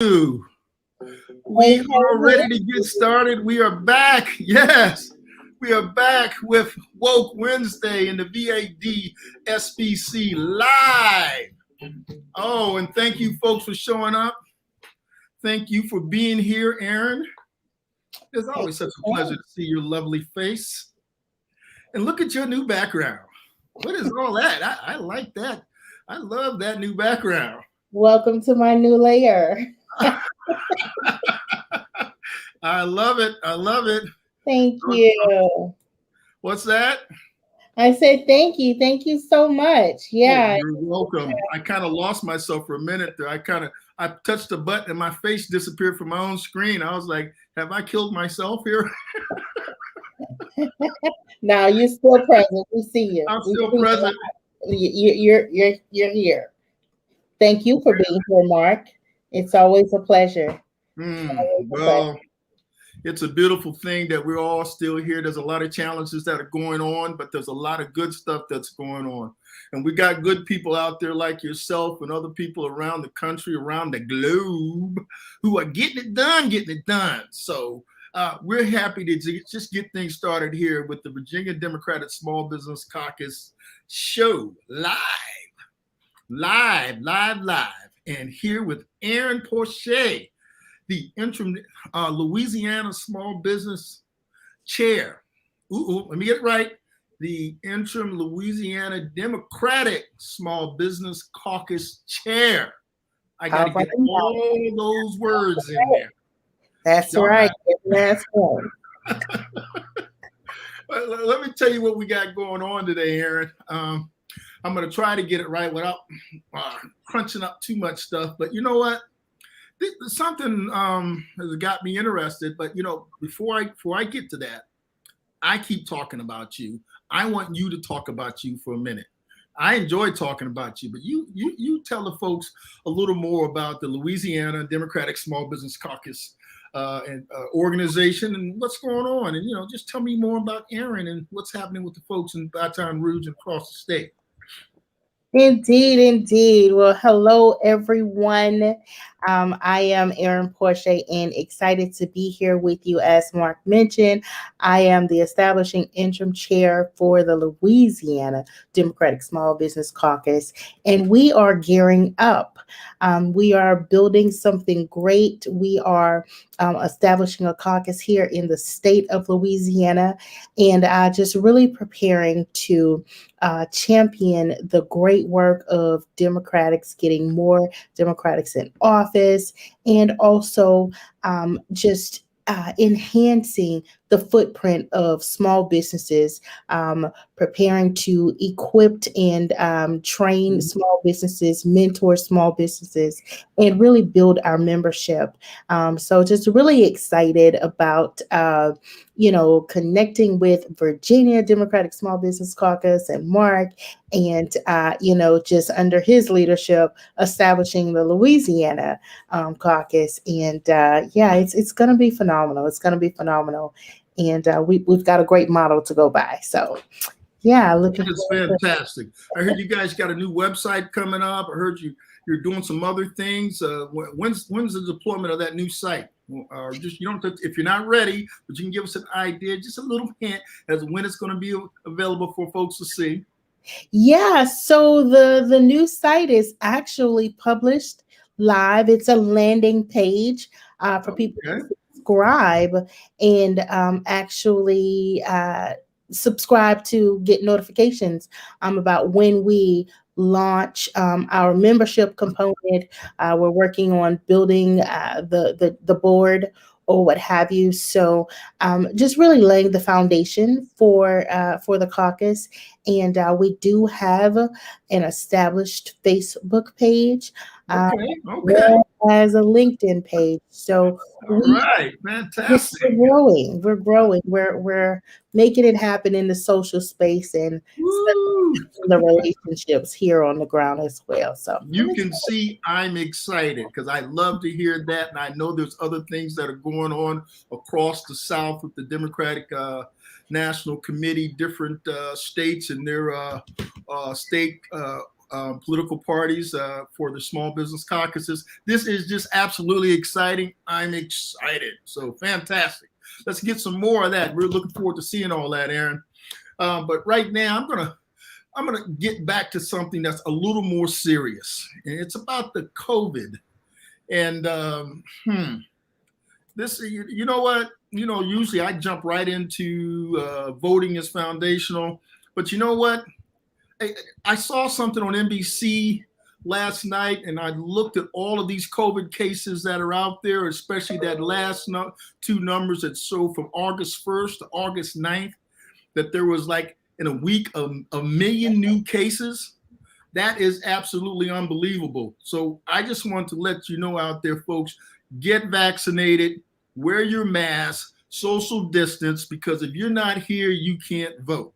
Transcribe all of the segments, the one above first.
We are ready to get started. We are back. Yes, we are back with Woke Wednesday in the VADSBC live. Oh, and thank you folks for showing up. Thank you for being here, Aaron. It's always such a pleasure to see your lovely face. And look at your new background. What is all that? I like that. I love that new background. Welcome to my new layer. I love it. I love it. Thank you. What's that? I said thank you. Thank you so much. Yeah. Oh, you're welcome. I kind of lost myself for a minute there. I touched a button and my face disappeared from my own screen. I was like, have I killed myself here? Now you're still present. We see you. I'm still present. You're here. Thank you for being here, Mark. It's always a pleasure. Well, it's a beautiful thing that we're all still here. There's a lot of challenges that are going on, but there's a lot of good stuff that's going on. And we got good people out there like yourself and other people around the country, around the globe, who are getting it done. So we're happy to just get things started here with the Virginia Democratic Small Business Caucus show live. And here with Aaron Porcher, the interim Louisiana Small Business Chair. Let me get it right. The interim Louisiana Democratic Small Business Caucus Chair. I got to get all those words in there. That's right. That's one. Let me tell you what we got going on today, Aaron. I'm going to try to get it right without crunching up too much stuff. But you know what? Something has got me interested. But you know, before I get to that, I keep talking about you. I want you to talk about you for a minute. I enjoy talking about you, but you tell the folks a little more about the Louisiana Democratic Small Business Caucus and organization and what's going on, and you know, just tell me more about Aaron and what's happening with the folks in Baton Rouge and across the state. Indeed. Well, hello, everyone. I am Erin Porcher and excited to be here with you. As Mark mentioned, I am the establishing interim chair for the Louisiana Democratic Small Business Caucus, and we are gearing up. We are building something great. We are establishing a caucus here in the state of Louisiana, and just really preparing to champion the great work of Democrats, getting more Democrats in office, and also just enhancing the footprint of small businesses, preparing to equip and train small businesses, mentor small businesses, and really build our membership. So just really excited about connecting with Virginia Democratic Small Business Caucus and Mark, and just under his leadership, establishing the Louisiana caucus. And it's going to be phenomenal. It's going to be phenomenal. And we've got a great model to go by. So, yeah, it's fantastic. I heard you guys got a new website coming up. I heard you're doing some other things. When's the deployment of that new site? Just, you don't have to, if you're not ready, but you can give us an idea, just a little hint as to when it's going to be available for folks to see. Yeah, so the new site is actually published live. It's a landing page for people to subscribe and actually subscribe to get notifications about when we launch our membership component. We're working on building the board or what have you. So just really laying the foundation for the caucus. And we do have an established Facebook page. As a LinkedIn page. So fantastic. We're growing. We're making it happen in the social space and the relationships here on the ground as well. So you can see I'm excited because I love to hear that. And I know there's other things that are going on across the South with the Democratic National Committee, different states and their state political parties for the small business caucuses. This is just absolutely exciting. I'm excited. So fantastic. Let's get some more of that. We're looking forward to seeing all that, Aaron. But right now, I'm gonna get back to something that's a little more serious, and it's about the COVID. And this, you know what? Usually I jump right into voting is foundational, but you know what? I saw something on NBC last night, and I looked at all of these COVID cases that are out there, especially that last two numbers that show from August 1st to August 9th, that there was like in a week a million new cases. That is absolutely unbelievable. So I just want to let you know out there, folks, get vaccinated, wear your mask, social distance, because if you're not here, you can't vote.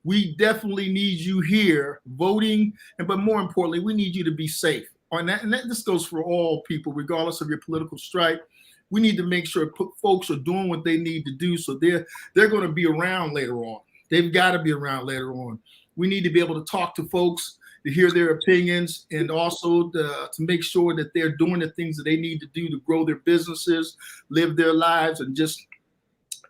We definitely need you here voting, but more importantly, we need you to be safe. And this goes for all people, regardless of your political stripe. We need to make sure folks are doing what they need to do, so they're going to be around later on. They've got to be around later on. We need to be able to talk to folks, to hear their opinions, and also to make sure that they're doing the things that they need to do to grow their businesses, live their lives, and just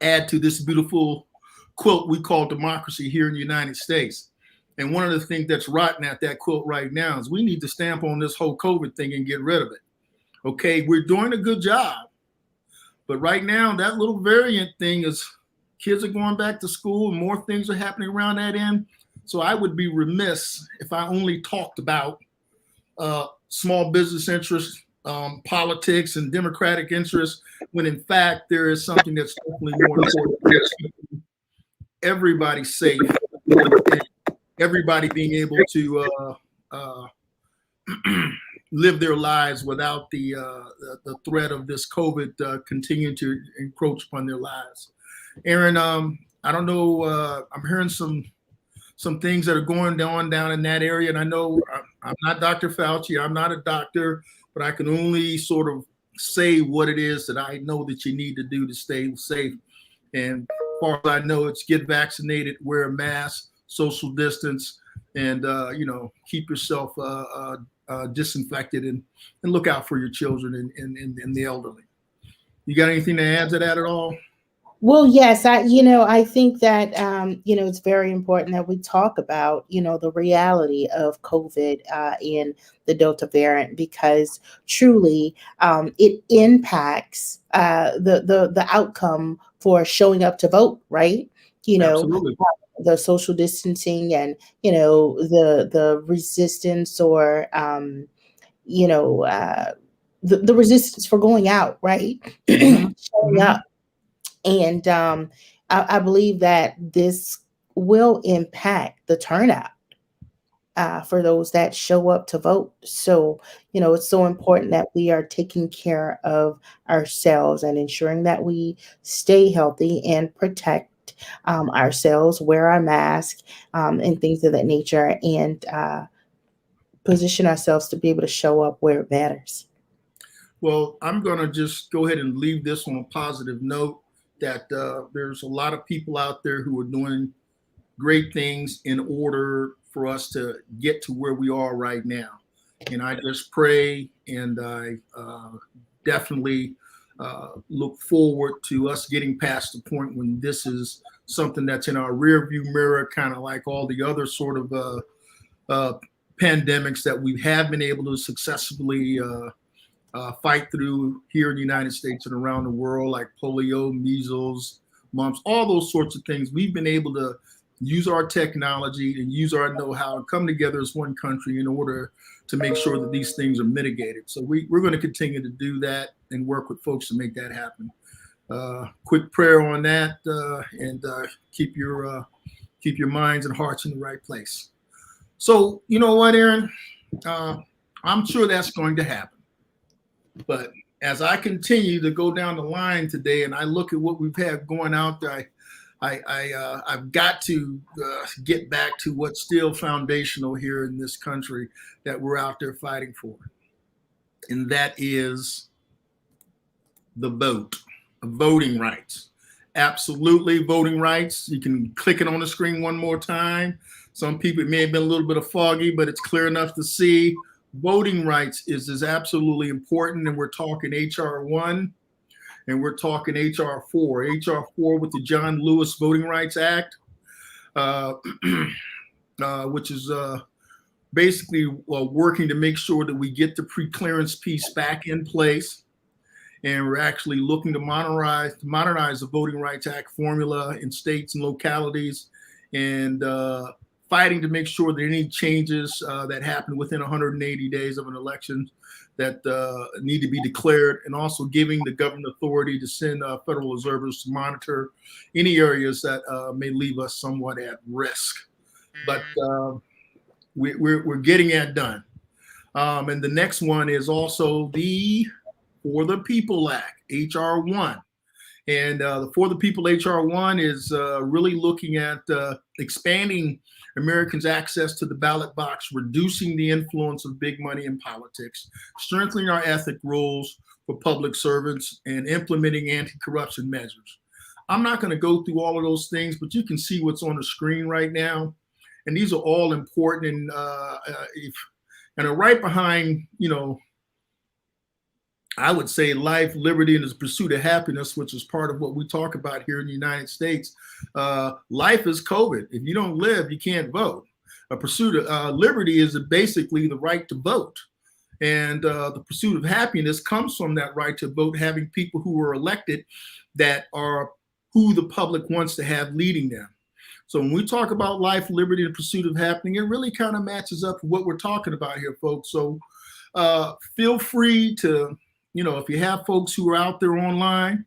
add to this beautiful quilt we call democracy here in the United States. And one of the things that's rotten at that quilt right now is we need to stamp on this whole COVID thing and get rid of it. Okay, we're doing a good job. But right now, that little variant thing is, kids are going back to school and more things are happening around that end. So I would be remiss if I only talked about small business interests, politics, and democratic interests, when in fact there is something that's definitely more important. Everybody safe, and everybody being able to live their lives without the threat of this COVID continuing to encroach upon their lives. Aaron, I don't know. I'm hearing some things that are going on down in that area, and I know I'm not Dr. Fauci. I'm not a doctor, but I can only sort of say what it is that I know that you need to do to stay safe. And as far as I know, it's get vaccinated, wear a mask, social distance, and keep yourself disinfected, and look out for your children and the elderly. You got anything to add to that at all? Well, yes, I think that, it's very important that we talk about, the reality of COVID and the Delta variant, because truly it impacts the outcome for showing up to vote, right? Absolutely. The social distancing and, the resistance, or, the resistance for going out, right? Mm-hmm. Showing up. And I believe that this will impact the turnout for those that show up to vote. So, it's so important that we are taking care of ourselves and ensuring that we stay healthy and protect ourselves, wear our mask, and things of that nature, and position ourselves to be able to show up where it matters. Well, I'm going to just go ahead and leave this on a positive note, that there's a lot of people out there who are doing great things in order for us to get to where we are right now. And I just pray, and I definitely look forward to us getting past the point when this is something that's in our rearview mirror, kind of like all the other sort of pandemics that we have been able to successfully fight through here in the United States and around the world, like polio, measles, mumps, all those sorts of things. We've been able to use our technology and use our know-how and come together as one country in order to make sure that these things are mitigated. So we're going to continue to do that and work with folks to make that happen. Quick prayer on that, and keep your minds and hearts in the right place. So you know what, Aaron? I'm sure that's going to happen. But as I continue to go down the line today, and I look at what we've had going out there, I've got to get back to what's still foundational here in this country that we're out there fighting for, and that is the vote, voting rights. Absolutely, voting rights. You can click it on the screen one more time. Some people, it may have been a little bit of foggy, but it's clear enough to see. Voting rights is absolutely important, and we're talking H.R. 1 and we're talking H.R. 4. H.R. 4 with the John Lewis Voting Rights Act, which is basically working to make sure that we get the pre-clearance piece back in place. And we're actually looking to modernize the Voting Rights Act formula in states and localities, and fighting to make sure that any changes that happen within 180 days of an election that need to be declared, and also giving the government authority to send federal observers to monitor any areas that may leave us somewhat at risk. But we're getting that done. And the next one is also the For the People Act, H.R. 1. And the For the People H.R. 1 is really looking at expanding Americans' access to the ballot box, reducing the influence of big money in politics, strengthening our ethic rules for public servants, and implementing anti-corruption measures. I'm not going to go through all of those things, but you can see what's on the screen right now. And these are all important. And are right behind, I would say life, liberty, and the pursuit of happiness, which is part of what we talk about here in the United States. Life is COVID. If you don't live, you can't vote. A pursuit of liberty is basically the right to vote. And the pursuit of happiness comes from that right to vote, having people who are elected that are who the public wants to have leading them. So when we talk about life, liberty, and pursuit of happiness, it really kind of matches up with what we're talking about here, folks. So feel free to, if you have folks who are out there online,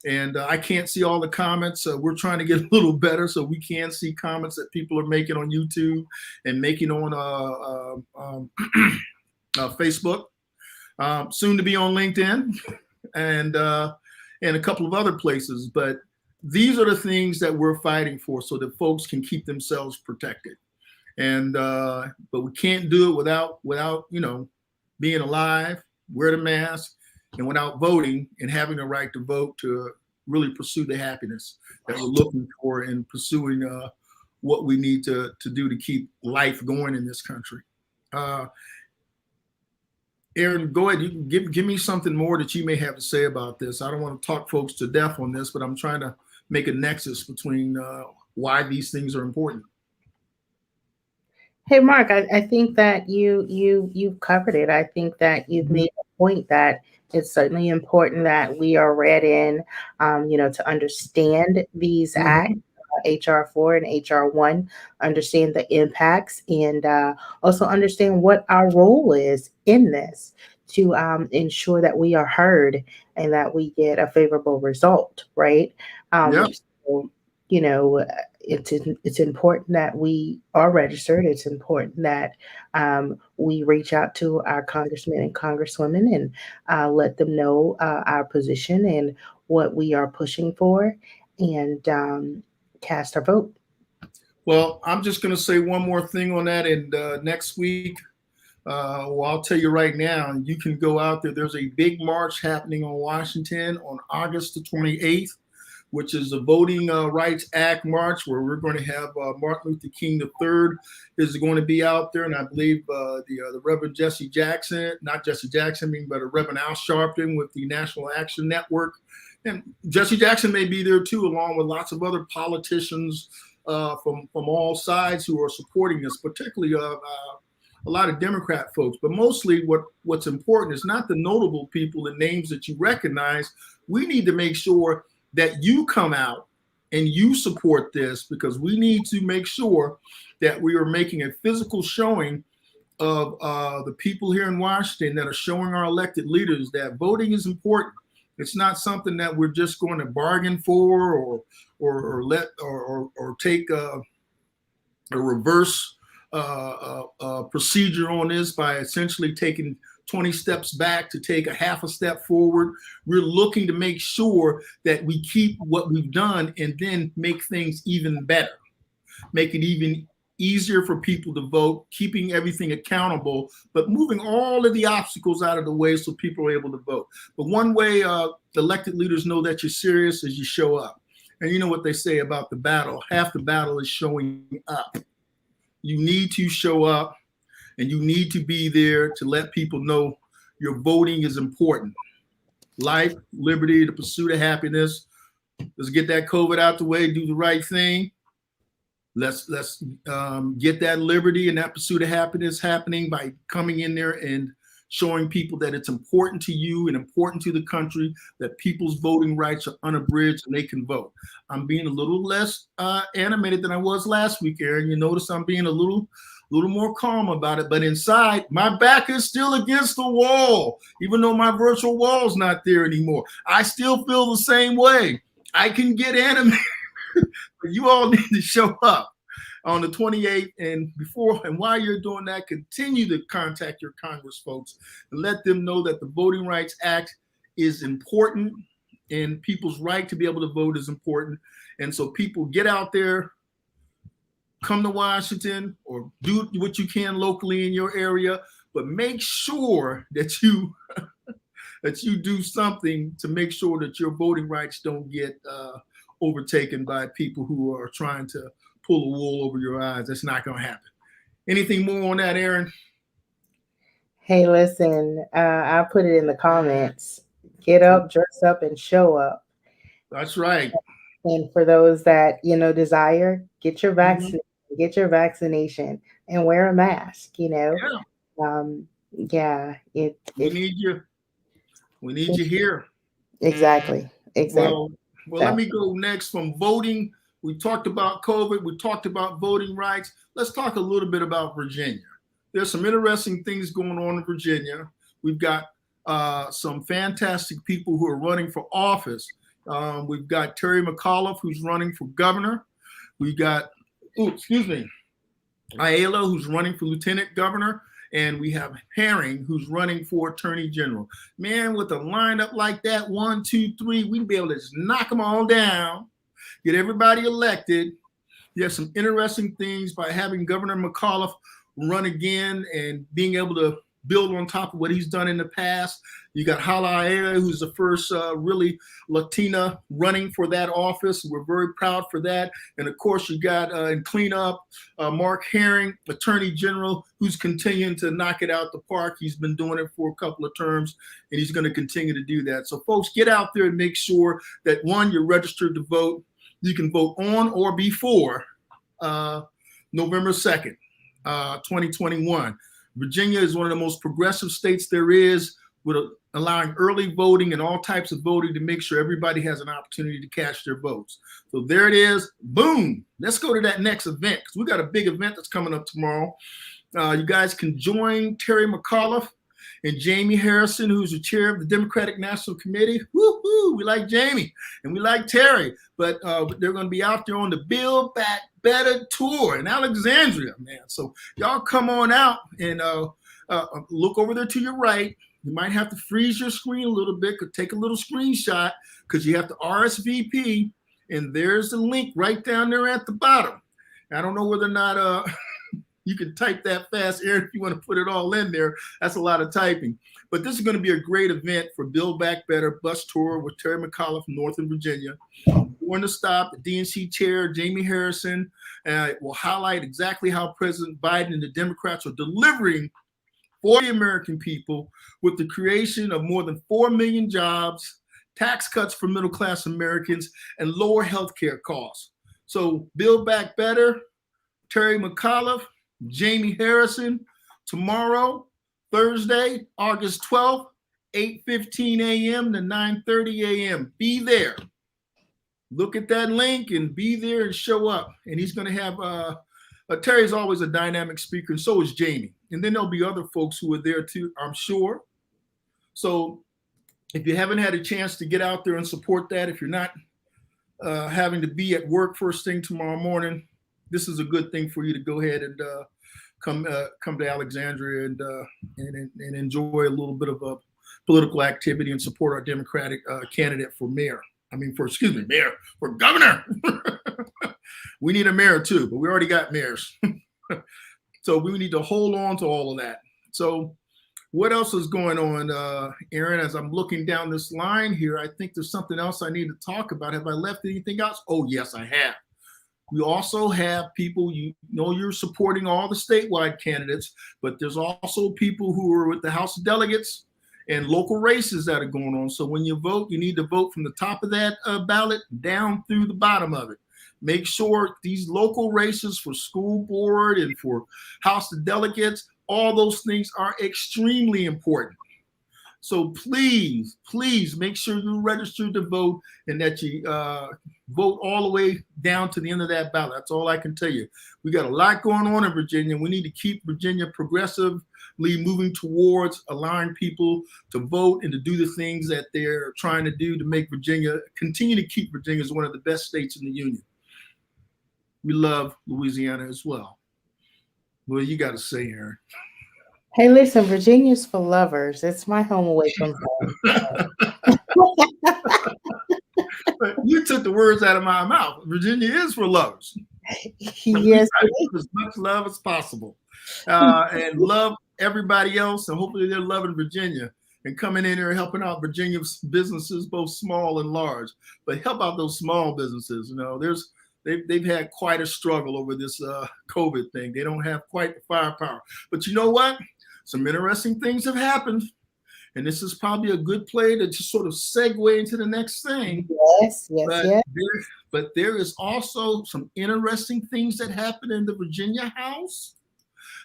and I can't see all the comments, we're trying to get a little better so we can see comments that people are making on YouTube and making on Facebook, soon to be on LinkedIn, and a couple of other places. But these are the things that we're fighting for, so that folks can keep themselves protected. And but we can't do it without being alive, wear the mask, and without voting and having the right to vote to really pursue the happiness that we're looking for in pursuing what we need to do to keep life going in this country. Aaron, go ahead. You can give me something more that you may have to say about this. I don't want to talk folks to death on this, but I'm trying to make a nexus between why these things are important. Hey, Mark, I think that you've covered it. I think that you've made a point that it's certainly important that we are read in, to understand these acts, HR 4 and HR 1, understand the impacts, and also understand what our role is in this to ensure that we are heard and that we get a favorable result, right? So, it's important that we are registered. It's important that we reach out to our congressmen and congresswomen and let them know our position and what we are pushing for, and cast our vote. Well, I'm just going to say one more thing on that. And next week, I'll tell you right now, you can go out there. There's a big march happening on Washington on August the 28th. Which is the Voting Rights Act March, where we're going to have Martin Luther King III is going to be out there. And I believe the Reverend Jesse Jackson, not Jesse Jackson, but Reverend Al Sharpton with the National Action Network. And Jesse Jackson may be there too, along with lots of other politicians from all sides who are supporting this, particularly a lot of Democrat folks. But mostly what's important is not the notable people, the names that you recognize. We need to make sure that you come out and you support this, because we need to make sure that we are making a physical showing of the people here in Washington that are showing our elected leaders that voting is important. It's not something that we're just going to bargain for or take a reverse procedure on this by essentially taking 20 steps back to take a half a step forward. We're looking to make sure that we keep what we've done and then make things even better, make it even easier for people to vote, keeping everything accountable, but moving all of the obstacles out of the way so people are able to vote. But one way elected leaders know that you're serious is you show up. And you know what they say about the battle, half the battle is showing up. you need to show up and you need to be there to let people know your voting is important. Life, liberty, the pursuit of happiness. Let's get that COVID out the way, do the right thing. Let's get that liberty and that pursuit of happiness happening by coming in there and showing people that it's important to you and important to the country that people's voting rights are unabridged and they can vote. I'm being a little less animated than I was last week, Aaron. You notice I'm being a little more calm about it, but inside my back is still against the wall, even though my virtual wall's not there anymore. I still feel the same way. I can get animated, but you all need to show up on the 28th, and before and while you're doing that, continue to contact your Congress folks and let them know that the Voting Rights Act is important and people's right to be able to vote is important. And so people get out there, come to Washington, or do what you can locally in your area, but make sure that you that you do something to make sure that your voting rights don't get overtaken by people who are trying to pull the wool over your eyes. That's not going to happen. Anything more on that, Aaron? Hey, listen, I put it in the comments. Get up, dress up, and show up. That's right. And for those that, desire, get your vaccine, get your vaccination, and wear a mask, Yeah. We need you. We need you here. Exactly. Well, let me go next from voting. We talked about COVID. We talked about voting rights. Let's talk a little bit about Virginia. There's some interesting things going on in Virginia. We've got some fantastic people who are running for office. We've got Terry McAuliffe, who's running for governor. We've got, Ayala, who's running for lieutenant governor. And we have Herring, who's running for attorney general. Man, with a lineup like that, 1, 2, 3, we'd be able to just knock them all down, get everybody elected. You have some interesting things by having Governor McAuliffe run again and being able to build on top of what he's done in the past. You got Hala Ayala, who's the first really Latina running for that office. We're very proud for that. And of course, you got in cleanup, Mark Herring, Attorney General, who's continuing to knock it out the park. He's been doing it for a couple of terms, and he's going to continue to do that. So folks, get out there and make sure that, one, you're registered to vote. You can vote on or before November 2nd, 2021. Virginia is one of the most progressive states there is, with allowing early voting and all types of voting to make sure everybody has an opportunity to cast their votes. So there it is. Boom. Let's go to that next event, because we got a big event that's coming up tomorrow. You guys can join Terry McAuliffe and Jamie Harrison, who's the chair of the Democratic National Committee. Woo-hoo, we like Jamie and we like Terry, but they're going to be out there on the Build Back Better tour in Alexandria, man. So y'all come on out and look over there to your right. You might have to freeze your screen a little bit, could take a little screenshot, because you have to RSVP, and there's the link right down there at the bottom. I don't know whether or not you can type that fast, Aaron, if you want to put it all in there. That's a lot of typing. But this is going to be a great event for Build Back Better bus tour with Terry McAuliffe from Northern Virginia. During the stop, the DNC chair, Jamie Harrison, will highlight exactly how President Biden and the Democrats are delivering for the American people with the creation of more than 4 million jobs, tax cuts for middle-class Americans, and lower healthcare costs. So Build Back Better, Terry McAuliffe, Jamie Harrison, tomorrow, Thursday, August 12th, 8:15 a.m. to 9:30 a.m. Be there. Look at that link and be there and show up. And he's going to have, Terry's always a dynamic speaker, and so is Jamie. And then there'll be other folks who are there too, I'm sure. So if you haven't had a chance to get out there and support that, if you're not having to be at work first thing tomorrow morning, this is a good thing for you to go ahead and come to Alexandria and enjoy a little bit of a political activity and support our Democratic candidate for mayor. Mayor, for governor. We need a mayor too, but we already got mayors. So we need to hold on to all of that. So what else is going on, Aaron? As I'm looking down this line here, I think there's something else I need to talk about. Have I left anything else? Oh, yes, I have. We also have people, you're supporting all the statewide candidates, but there's also people who are with the House of Delegates and local races that are going on. So when you vote, you need to vote from the top of that ballot down through the bottom of it. Make sure these local races for school board and for House of Delegates, all those things are extremely important. So please, please make sure you're registered to vote and that you vote all the way down to the end of that ballot. That's all I can tell you. We got a lot going on in Virginia. We need to keep Virginia progressively moving towards allowing people to vote and to do the things that they're trying to do to make Virginia, continue to keep Virginia as one of the best states in the union. We love Louisiana as well. What do you got to say, Aaron? Hey, listen, Virginia's for lovers. It's my home away from home. You took the words out of my mouth. Virginia is for lovers. Yes. As much love as possible. And love everybody else. And hopefully they're loving Virginia and coming in here and helping out Virginia's businesses, both small and large. But help out those small businesses. They've had quite a struggle over this COVID thing. They don't have quite the firepower. But you know what? Some interesting things have happened. And this is probably a good play to just sort of segue into the next thing. Yes. But there is also some interesting things that happened in the Virginia House.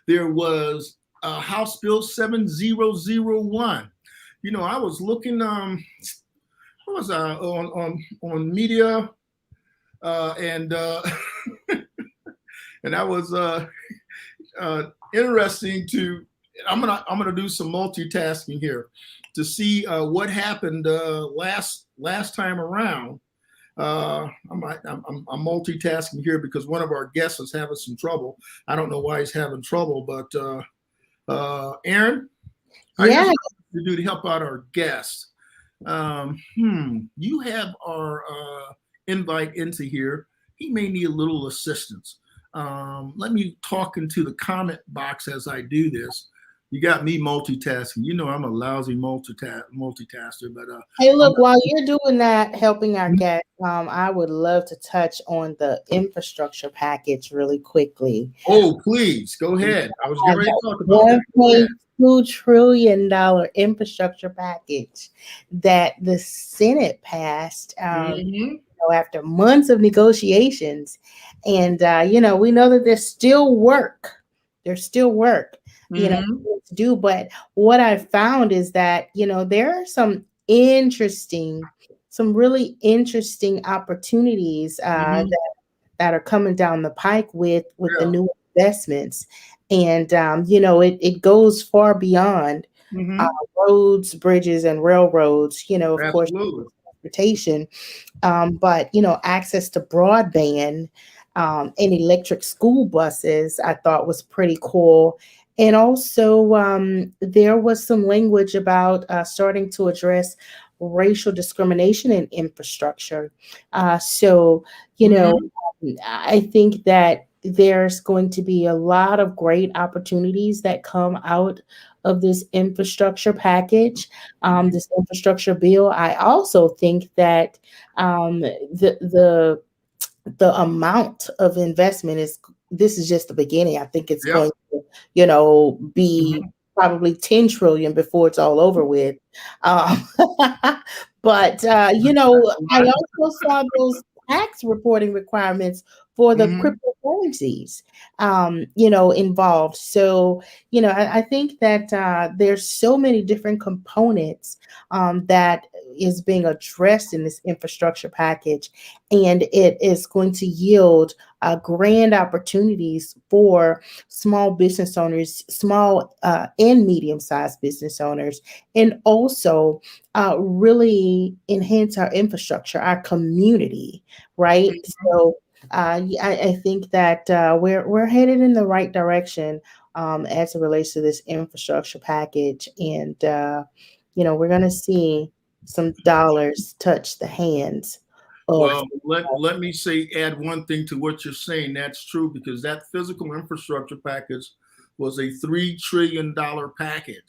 There was House Bill 7001. I was looking, on media, and and that was interesting to. I'm gonna do some multitasking here to see what happened last time around. I'm multitasking here because one of our guests is having some trouble. I don't know why he's having trouble, but Aaron, yeah, to do to help out our guests. You have our invite into here. He may need a little assistance. Let me talk into the comment box as I do this. You got me multitasking. I'm a lousy multitasker, but hey, look, while you're doing that, helping our guests, I would love to touch on the infrastructure package really quickly. Oh, please go ahead. I was getting ready to talk about that. $1.2 trillion infrastructure package that the Senate passed after months of negotiations. And, we know that there's still work. To do. But what I found is that, there are some really interesting opportunities that are coming down the pike with the new investments. And, it goes far beyond roads, bridges, and railroads, of course, transportation, but, access to broadband and electric school buses, I thought was pretty cool. And also, there was some language about starting to address racial discrimination in infrastructure. I think that there's going to be a lot of great opportunities that come out of this infrastructure package, this infrastructure bill. I also think that the amount of investment this is just the beginning. I think it's going to, be probably 10 trillion before it's all over with. But, I also saw those tax reporting requirements for the cryptocurrencies, involved. So, I think that there's so many different components that is being addressed in this infrastructure package, and it is going to yield grand opportunities for small business owners, small and medium-sized business owners, and also really enhance our infrastructure, our community, right? So I think that we're headed in the right direction as it relates to this infrastructure package, and we're going to see some dollars touch the hands. Well, let me add one thing to what you're saying. That's true, because that physical infrastructure package was a $3 trillion package.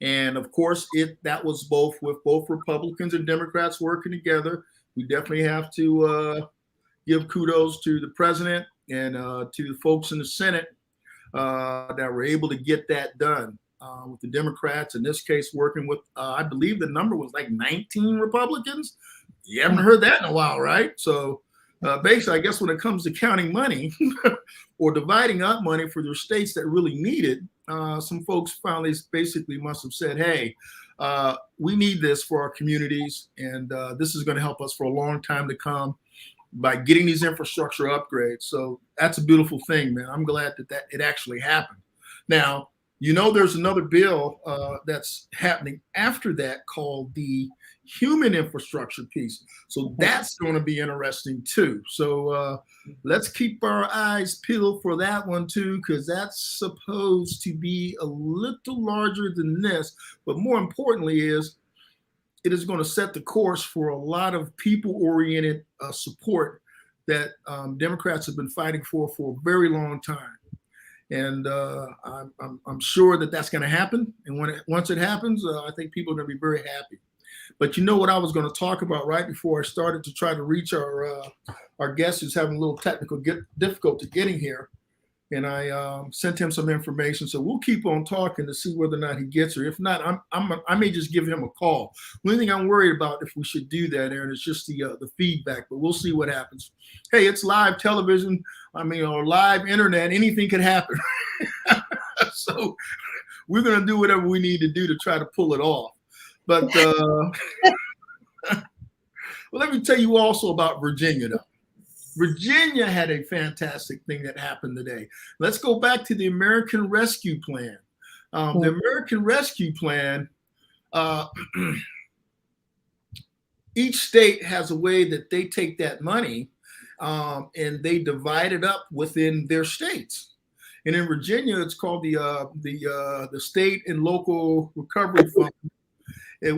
And of course, that was with both Republicans and Democrats working together. We definitely have to, give kudos to the president and to the folks in the Senate that were able to get that done. With the Democrats, in this case, working with, I believe the number was like 19 Republicans. You haven't heard that in a while, right? So basically, I guess when it comes to counting money or dividing up money for their states that really need it, some folks finally basically must have said, hey, we need this for our communities, and this is going to help us for a long time to come by getting these infrastructure upgrades. So that's a beautiful thing, man. I'm glad that it actually happened. Now, you know, there's another bill that's happening after that called the human infrastructure piece. So that's going to be interesting too. So let's keep our eyes peeled for that one too, because that's supposed to be a little larger than this. But more importantly is it is going to set the course for a lot of people-oriented support that Democrats have been fighting for a very long time. And I'm sure that that's going to happen. And once it happens, I think people are going to be very happy. But you know what I was going to talk about right before I started to try to reach our guest who's having a little technical difficulty getting here. And I sent him some information. So we'll keep on talking to see whether or not he gets her. If not, I may just give him a call. The only thing I'm worried about if we should do that, Aaron, is just the feedback. But we'll see what happens. Hey, it's live television. Or live internet. Anything could happen. So we're going to do whatever we need to do to try to pull it off. But well, let me tell you also about Virginia, though. Virginia had a fantastic thing that happened today. Let's go back to the American Rescue Plan. The American Rescue Plan, each state has a way that they take that money and they divide it up within their states. And in Virginia, it's called the State and Local Recovery Fund,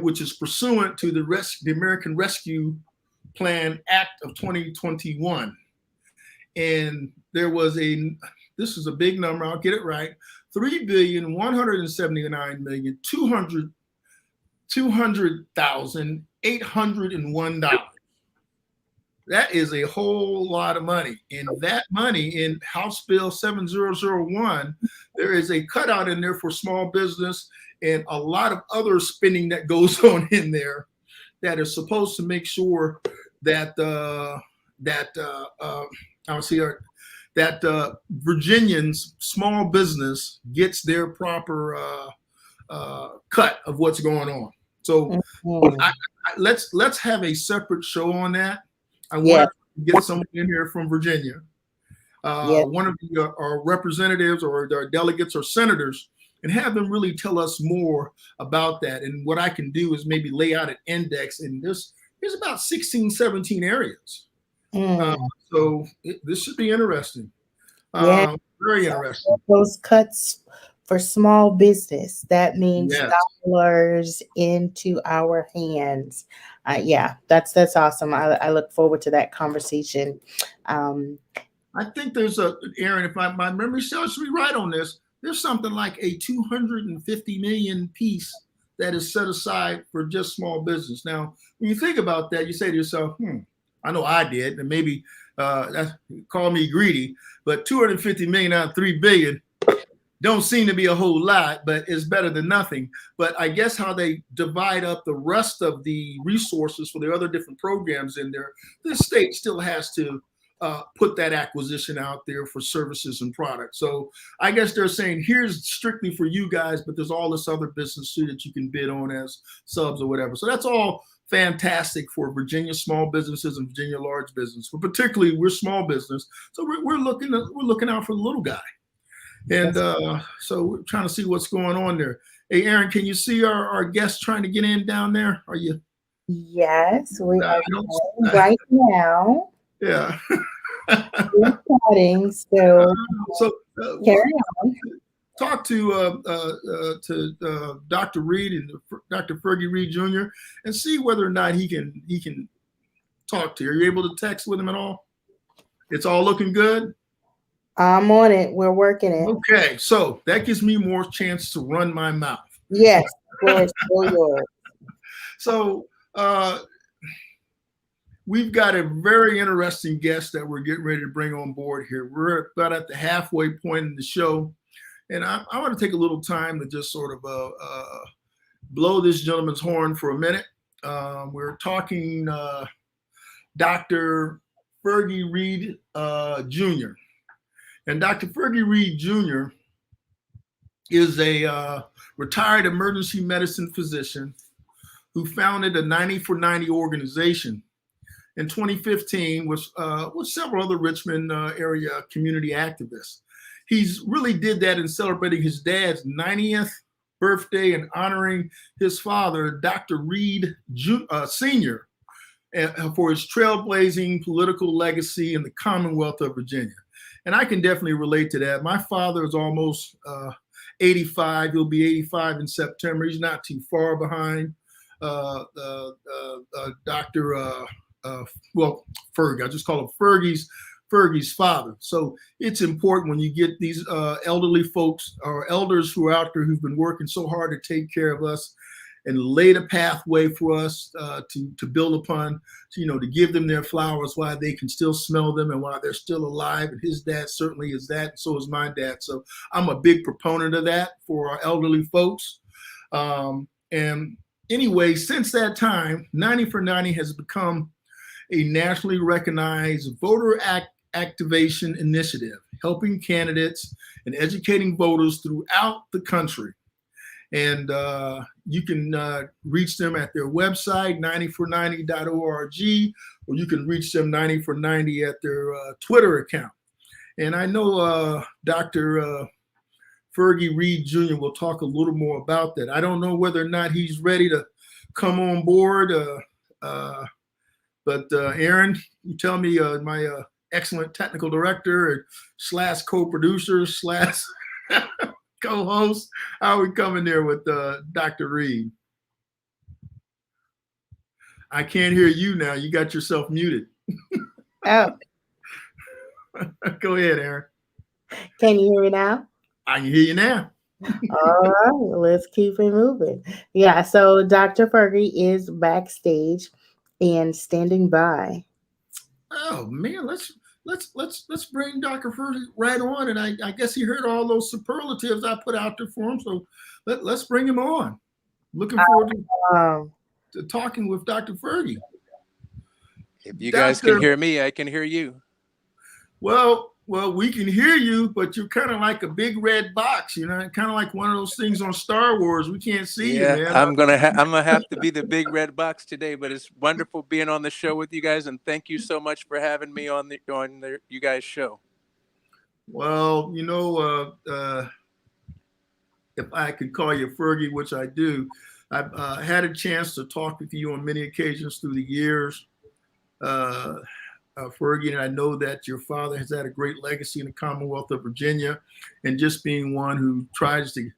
which is pursuant to the American Rescue Plan Act of 2021. And there was this is a big number, I'll get it right, $3,179,200,801. That is a whole lot of money. And that money in House Bill 7001, there is a cutout in there for small business and a lot of other spending that goes on in there that is supposed to make sure that Virginians small business gets their proper cut of what's going on. So let's have a separate show on that. I want to get someone in here from Virginia, one of our representatives or our delegates or senators, and have them really tell us more about that. And what I can do is maybe lay out an index, and there's about 16, 17 areas. So this should be interesting. Very interesting. Those cuts for small business, that means dollars into our hands. That's awesome. I look forward to that conversation. I think there's Aaron, if my memory serves me right on this, there's something like a 250 million piece that is set aside for just small business. Now, when you think about that, you say to yourself, I know I did, and maybe call me greedy, but 250 million out of 3 billion don't seem to be a whole lot, but it's better than nothing. But I guess how they divide up the rest of the resources for the other different programs in there, the state still has to put that acquisition out there for services and products. So I guess they're saying, here's strictly for you guys, but there's all this other business too that you can bid on as subs or whatever. So that's all fantastic for Virginia small businesses and Virginia large business. But particularly, we're small business, so we're looking out for the little guy. And so we're trying to see what's going on there. Hey, Aaron, can you see our guest trying to get in down there? Are you? Yes, we are right now. Yeah. Recording, so carry on. Talk to Dr. Reid and Dr. Fergie Reid Jr. and see whether or not he can talk to you. Are you able to text with him at all? It's all looking good? I'm on it. We're working it. Okay, so that gives me more chance to run my mouth. Yes, of course. So we've got a very interesting guest that we're getting ready to bring on board here. We're about at the halfway point in the show, and I want to take a little time to just sort of blow this gentleman's horn for a minute. We're talking Dr. Fergie Reid Jr. And Dr. Fergie Reid Jr. is a retired emergency medicine physician who founded a 90 for 90 organization in 2015 with several other Richmond area community activists. He's really did that in celebrating his dad's 90th birthday and honoring his father, Dr. Reid Sr., for his trailblazing political legacy in the Commonwealth of Virginia. And I can definitely relate to that. My father is almost 85. He'll be 85 in September. He's not too far behind Dr. Fergie. I just call him Fergie's father. So it's important when you get these elderly folks or elders who are out there who've been working so hard to take care of us and laid a pathway for us to build upon, to give them their flowers while they can still smell them and while they're still alive. And his dad certainly is that, and so is my dad. So I'm a big proponent of that for our elderly folks. And anyway, since that time, 90 for 90 has become a nationally recognized voter activation initiative, helping candidates and educating voters throughout the country. And you can reach them at their website, 90for90.org, or you can reach them 90 for 90 at their Twitter account. And I know Dr. Fergie Reid Jr. will talk a little more about that. I don't know whether or not he's ready to come on board, but Aaron, you tell me, my excellent technical director / co-producer / co-host, how are we coming there with Dr. Reid? I can't hear you now. You got yourself muted. Oh. Go ahead, Aaron. Can you hear me now? I can hear you now. All right, let's keep it moving. Yeah, so Dr. Fergie is backstage and standing by. Oh man, let's bring Dr. Fergie right on. And I guess he heard all those superlatives I put out there for him. So let's bring him on. Looking forward to talking with Dr. Fergie. If you guys can hear me, I can hear you. Well, we can hear you, but you're kind of like a big red box, kind of like one of those things on Star Wars. We can't see you, man. I'm gonna have to be the big red box today, but it's wonderful being on the show with you guys, and thank you so much for having me on you guys' show. Well, if I could call you Fergie, which I do, I've had a chance to talk with you on many occasions through the years. Fergie, and I know that your father has had a great legacy in the Commonwealth of Virginia, and just being one who tries to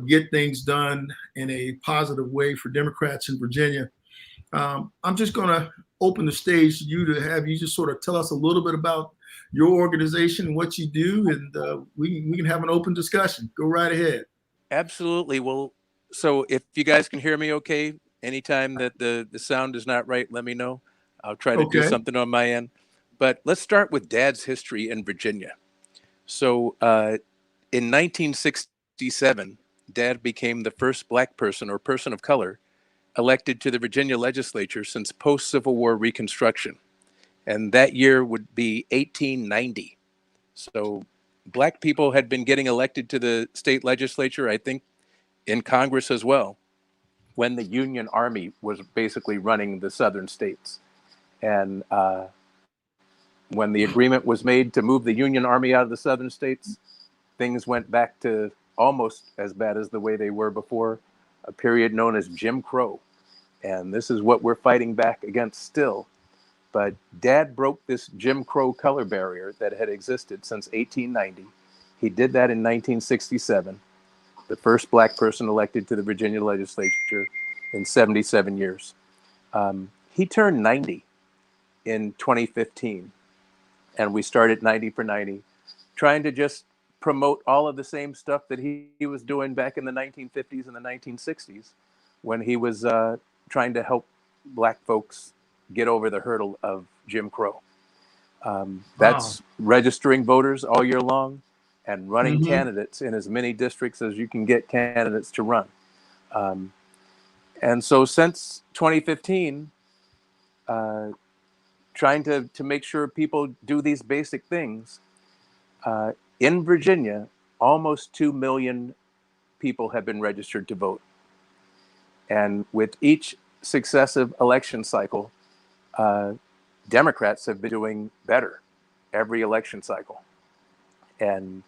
get things done in a positive way for Democrats in Virginia. I'm just going to open the stage to you to have you just sort of tell us a little bit about your organization, what you do, and we can have an open discussion. Go right ahead. Absolutely. Well, so if you guys can hear me okay, anytime that the sound is not right, let me know. I'll try to do something on my end. But let's start with Dad's history in Virginia. So in 1967, Dad became the first Black person or person of color elected to the Virginia legislature since post-Civil War Reconstruction. And that year would be 1890. So Black people had been getting elected to the state legislature, I think in Congress as well, when the Union Army was basically running the southern states. And when the agreement was made to move the Union Army out of the southern states, things went back to almost as bad as the way they were before, a period known as Jim Crow. And this is what we're fighting back against still. But Dad broke this Jim Crow color barrier that had existed since 1890. He did that in 1967, the first Black person elected to the Virginia legislature in 77 years. He turned 90 in 2015, and we started 90 for 90, trying to just promote all of the same stuff that he was doing back in the 1950s and the 1960s when he was trying to help Black folks get over the hurdle of Jim Crow. That's registering voters all year long and running candidates in as many districts as you can get candidates to run. And so since 2015, trying to make sure people do these basic things, in Virginia, almost 2 million people have been registered to vote. And with each successive election cycle, Democrats have been doing better every election cycle. And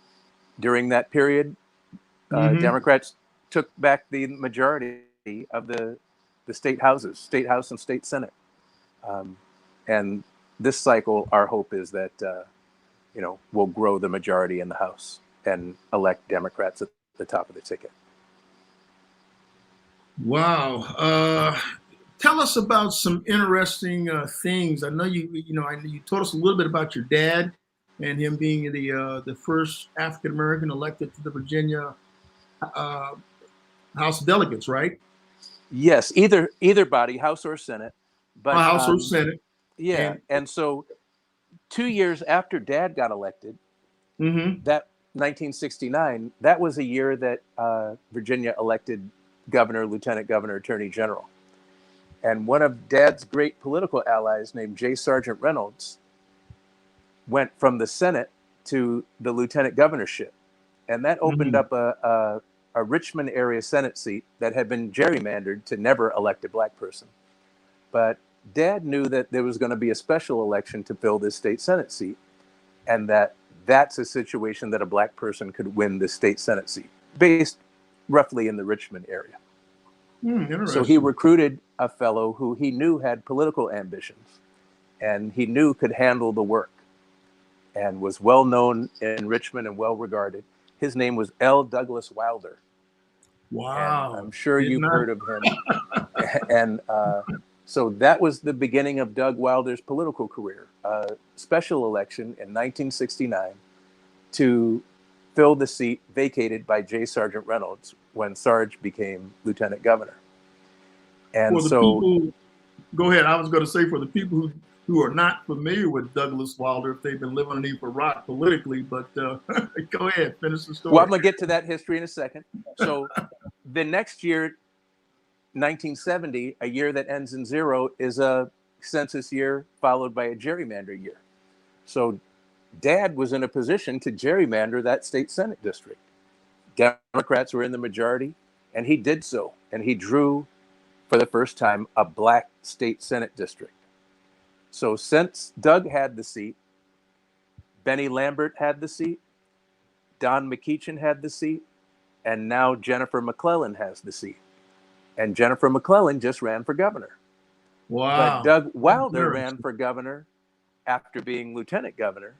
during that period, Democrats took back the majority of the state houses, state house and state senate. And this cycle, our hope is that, we'll grow the majority in the House and elect Democrats at the top of the ticket. Wow. Tell us about some interesting things. I know you told us a little bit about your dad and him being the first African American elected to the Virginia House of Delegates, right? Yes, either body, House or Senate. But House or Senate. Yeah, and so 2 years after Dad got elected, that 1969, that was a year that Virginia elected governor, lieutenant governor, attorney general. And one of Dad's great political allies named J. Sargent Reynolds went from the Senate to the lieutenant governorship. And that opened up a Richmond area Senate seat that had been gerrymandered to never elect a black person. But Dad knew that there was going to be a special election to fill this state Senate seat, and that's a situation that a black person could win this state Senate seat, based roughly in the Richmond area. So he recruited a fellow who he knew had political ambitions and he knew could handle the work and was well known in Richmond and well regarded. His name was L. Douglas Wilder. Wow. And I'm sure you've heard of him. And so that was the beginning of Doug Wilder's political career. A special election in 1969 to fill the seat vacated by J. Sargent Reynolds when Sarge became lieutenant governor. And go ahead. I was going to say, for the people who are not familiar with Douglas Wilder, if they've been living underneath a rock politically, but go ahead, finish the story. Well, I'm going to get to that history in a second. So the next year, 1970, a year that ends in 0, is a census year followed by a gerrymander year. So Dad was in a position to gerrymander that state Senate district. Democrats were in the majority, and he did so. And he drew, for the first time, a black state Senate district. So since Doug had the seat, Benny Lambert had the seat, Don McEachin had the seat, and now Jennifer McClellan has the seat. And Jennifer McClellan just ran for governor. Wow. But Doug Wilder ran for governor after being lieutenant governor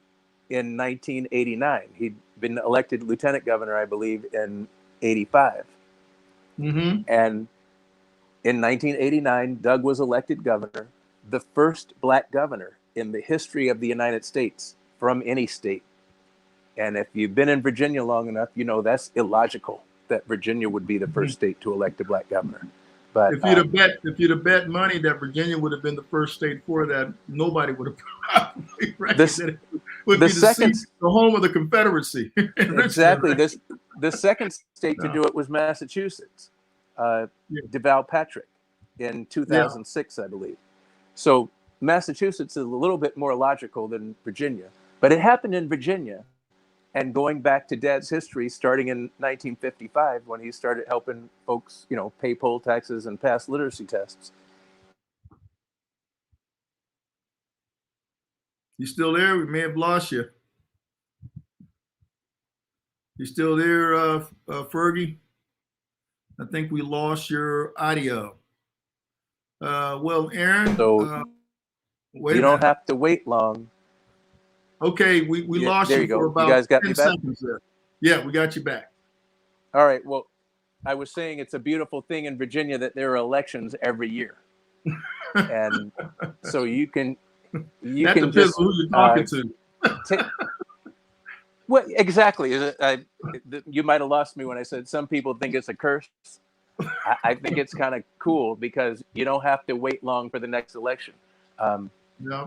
in 1989. He'd been elected lieutenant governor, I believe, in 85. And in 1989, Doug was elected governor, the first black governor in the history of the United States from any state. And if you've been in Virginia long enough, you know that's illogical that Virginia would be the first state to elect a black governor. But if you'd have bet money that Virginia would have been the first state for that, nobody would have probably reckoned it would be the home of the Confederacy. Exactly. The second state to do it was Massachusetts, Deval Patrick, in 2006, I believe. So Massachusetts is a little bit more logical than Virginia, but it happened in Virginia. And going back to Dad's history, starting in 1955, when he started helping folks, pay poll taxes and pass literacy tests. You still there? We may have lost you. You still there, Fergie? I think we lost your audio. Well, Aaron. So you don't have to wait long. Okay, we lost you for about 10 seconds there. Yeah, we got you back. All right. Well, I was saying it's a beautiful thing in Virginia that there are elections every year, and so you can depends just on who you're talking to. Well, exactly. You might have lost me when I said some people think it's a curse. I think it's kind of cool because you don't have to wait long for the next election. Yeah.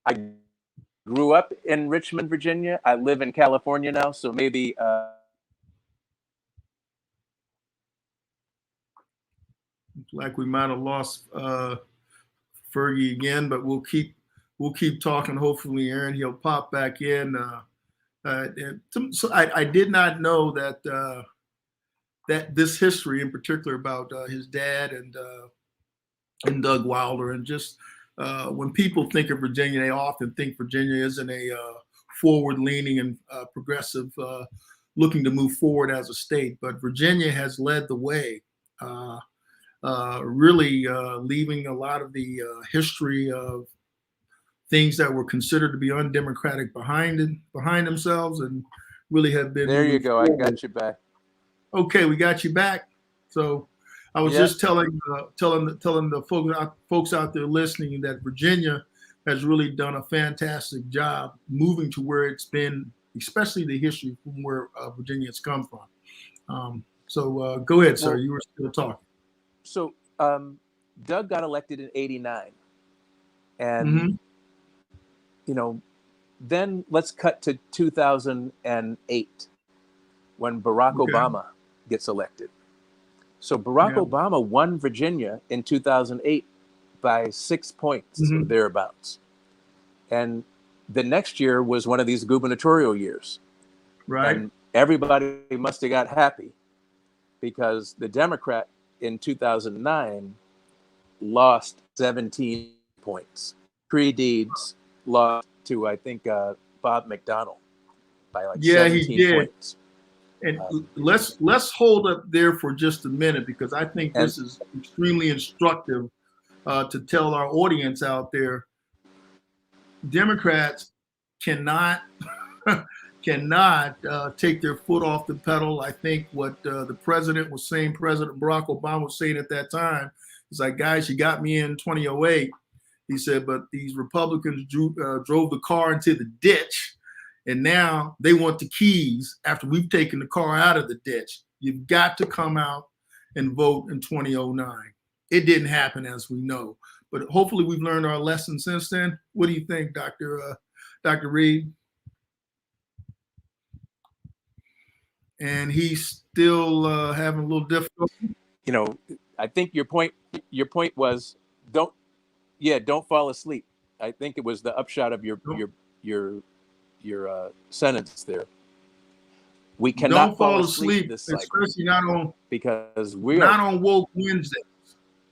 I grew up in Richmond, Virginia. I live in California now, so maybe Like we might have lost Fergie again, but we'll keep talking. Hopefully, Aaron, he'll pop back in. So I did not know that that this history in particular about his dad and Doug Wilder, and just when people think of Virginia, they often think Virginia isn't a forward-leaning and progressive, looking to move forward as a state, but Virginia has led the way. Really leaving a lot of the history of things that were considered to be undemocratic behind themselves, and really have been. There you go. Forward. I got you back. Okay, we got you back. So I was just telling the folks out there listening that Virginia has really done a fantastic job moving to where it's been, especially the history from where Virginia has come from. So go ahead, sir. You were still talking. So Doug got elected in '89, and then let's cut to 2008 when Barack Obama gets elected. So Barack Obama won Virginia in 2008 by 6 points or thereabouts, and the next year was one of these gubernatorial years, right? And everybody must have got happy because the Democrat in 2009 lost 17 points. Fergie Reid lost to, I think, Bob McDonnell by like 17 points. And let's hold up there for just a minute, because I think this is extremely instructive to tell our audience out there. Democrats cannot take their foot off the pedal. I think what the president was saying, President Barack Obama was saying at that time, is like, guys, you got me in 2008. He said, but these Republicans drove the car into the ditch, and now they want the keys after we've taken the car out of the ditch. You've got to come out and vote in 2009. It didn't happen, as we know, but hopefully we've learned our lesson since then. What do you think, Dr. Reid? And he's still having a little difficulty. I think your point was don't fall asleep. I think it was the upshot of your sentence there. We cannot don't fall asleep this cycle, especially not on, because we're not on woke Wednesdays.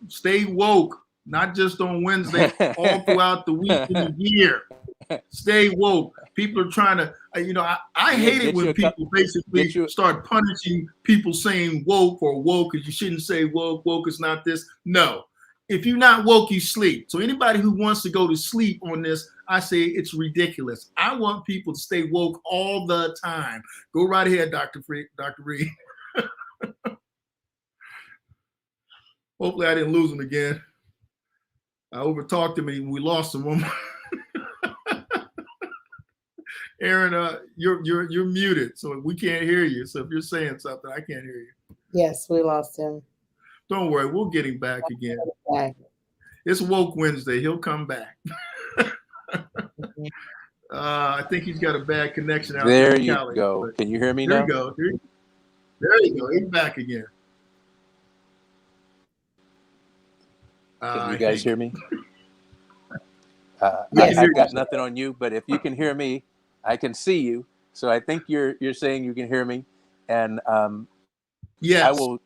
Stay woke, not just on Wednesday, all throughout the week and the year. Stay woke. People are trying to, I hate it when people basically start punishing people saying woke or woke, because you shouldn't say woke. Woke is not this. No. If you're not woke, you sleep. So anybody who wants to go to sleep on this, I say it's ridiculous. I want people to stay woke all the time. Go right ahead, Dr. Reid. Hopefully I didn't lose him again. I overtalked him and we lost him. Aaron, you're muted, so we can't hear you. So if you're saying something, I can't hear you. Yes, we lost him. Don't worry, we'll get him back again. It's Woke Wednesday. He'll come back. I think he's got a bad connection out there. There you go. Can you hear me now? There you go. There you go. He's back again. Can you guys hear me? I've got nothing on you, but if you can hear me, I can see you. So I think you're saying you can hear me, and yes, I will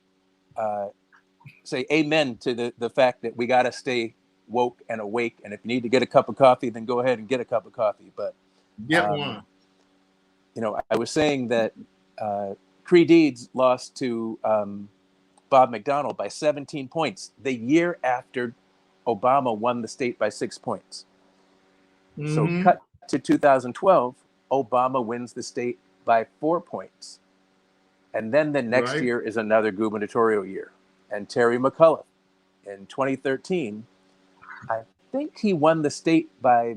say amen to the fact that we got to stay woke and awake. And if you need to get a cup of coffee, then go ahead and get a cup of coffee. But get one. I was saying that Fergie Reid lost to Bob McDonnell by 17 points the year after Obama won the state by 6 points. So cut to 2012, Obama wins the state by 4 points. And then the next year is another gubernatorial year. And Terry McAuliffe in 2013, I think he won the state by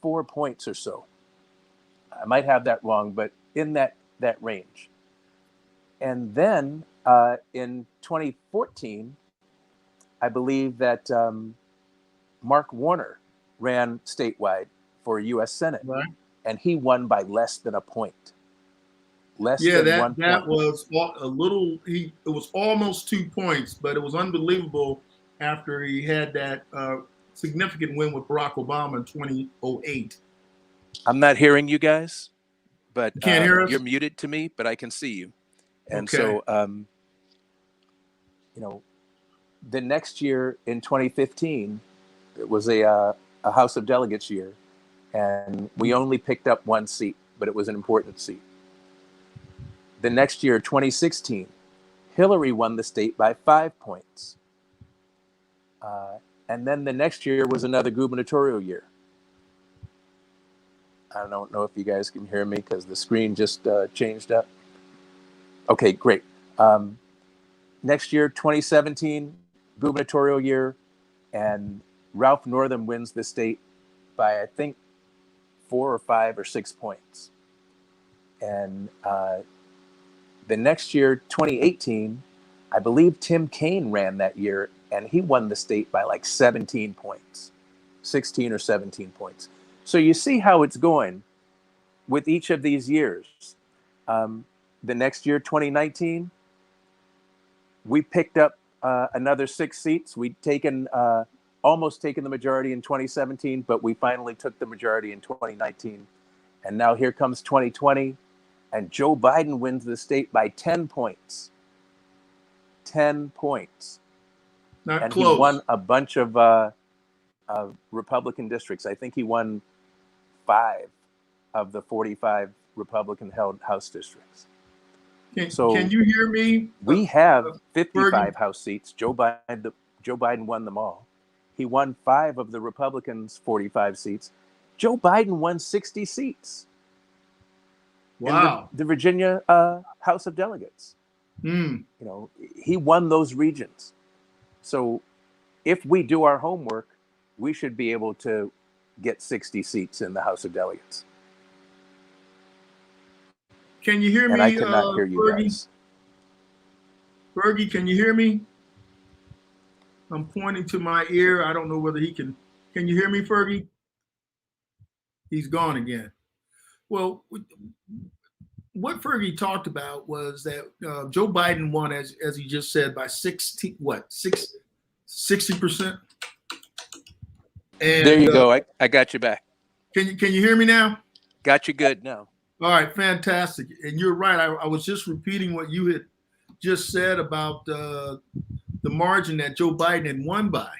4 points or so. I might have that wrong, but in that range. And then in 2014, I believe that Mark Warner ran statewide for U.S. Senate, Right. and he won by less than a point. Yeah, Than 1 that point. was a little. It was almost 2 points, but it was unbelievable after he had that significant win with Barack Obama in 2008. I'm not hearing you guys, but Can't hear us? you're muted to me, but I can see you. And Okay. so, you know, the next year in 2015, it was a House of Delegates year, and we only picked up 1 seat, but it was an important seat. The next year, 2016, Hillary won the state by 5 points. And then the next year was another gubernatorial year. I don't know if you guys can hear me because the screen just changed up. Okay, great. Next year, 2017, gubernatorial year, and Ralph Northam wins the state by, I think, 4 or 5 or 6 points. And the next year, 2018, I believe Tim Kaine ran that year, and he won the state by like 17 points, 16 or 17 points. So you see how it's going with each of these years. The next year, 2019, we picked up another 6 seats. We'd almost taken the majority in 2017, but we finally took the majority in 2019. And now here comes 2020, and Joe Biden wins the state by 10 points. 10 points. Not and close. He won a bunch of Republican districts. I think he won 5 of the 45 Republican-held House districts. Can you hear me? We have 55 Fergie? House seats. Joe Biden won them all. He won 5 of the Republicans' 45 seats. Joe Biden won 60 seats. Wow. In the Virginia House of Delegates. Mm. You know, he won those regions. So if we do our homework, we should be able to get 60 seats in the House of Delegates. Can you hear me? And I cannot hear you Fergie? guys. Fergie, can you hear me? I'm pointing to my ear. I don't know whether he can. Can you hear me, Fergie? He's gone again. Well, what Fergie talked about was that Joe Biden won, as he just said, by 60%. And there you go. I got you back. Can you hear me now? Got you good now. All right, fantastic. And you're right. I was just repeating what you had just said about the margin that Joe Biden had won by.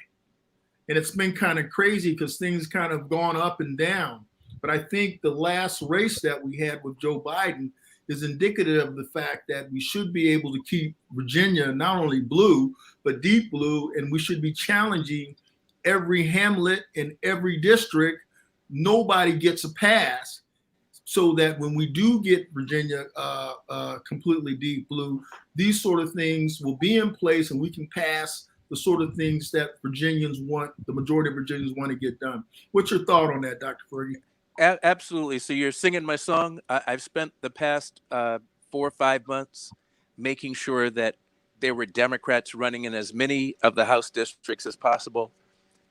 And it's been kind of crazy because things kind of gone up and down. But I think the last race that we had with Joe Biden is indicative of the fact that we should be able to keep Virginia not only blue, but deep blue, and we should be challenging every hamlet in every district. Nobody gets a pass, so that when we do get Virginia completely deep blue, these sort of things will be in place and we can pass the sort of things that Virginians want, the majority of Virginians want to get done. What's your thought on that, Dr. Fergie? Absolutely. So you're singing my song. I've spent the past 4 or 5 months making sure that there were Democrats running in as many of the House districts as possible.